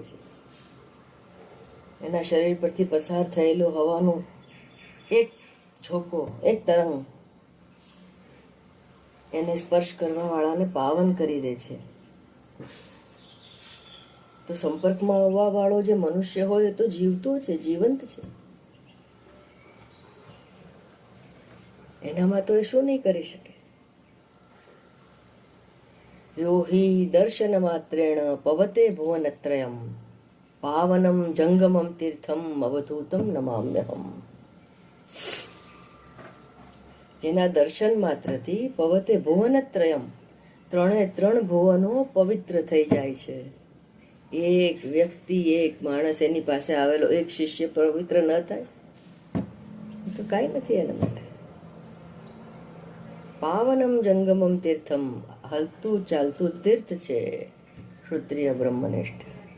શકે છે. એના શરીર પરથી પસાર થયેલો હવાનું એક ઝોકો, એક તરંગ એને સ્પર્શ કરવા વાળાને પાવન કરી દે છે. તો સંપર્કમાં આવવા વાળો જે મનુષ્ય હોય એ તો જીવતો છે, જીવંત છે. એનામાં તો એ શું નહીં કરી શકે. યો હિ દર્શન માત્રેણ પવતે ભુવનત્રયમ પાવનમ જંગમમ તીર્થમ અવધૂતમ નમામ્યહમ. જેના દર્શન માત્રથી પવતે ભુવનત્રયમ, ત્રણે ત્રણ ભુવનો પવિત્ર થઈ જાય છે. એક વ્યક્તિ, એક માણસ એની પાસે આવેલો એક શિષ્ય પવિત્ર ન થાય તો કાંઈ નથી એના માટે. પાવનમ જંગમમ તીર્થમ, હલતું ચાલતું તીર્થ છે ક્ષત્રિય બ્રહ્મનિષ્ઠ.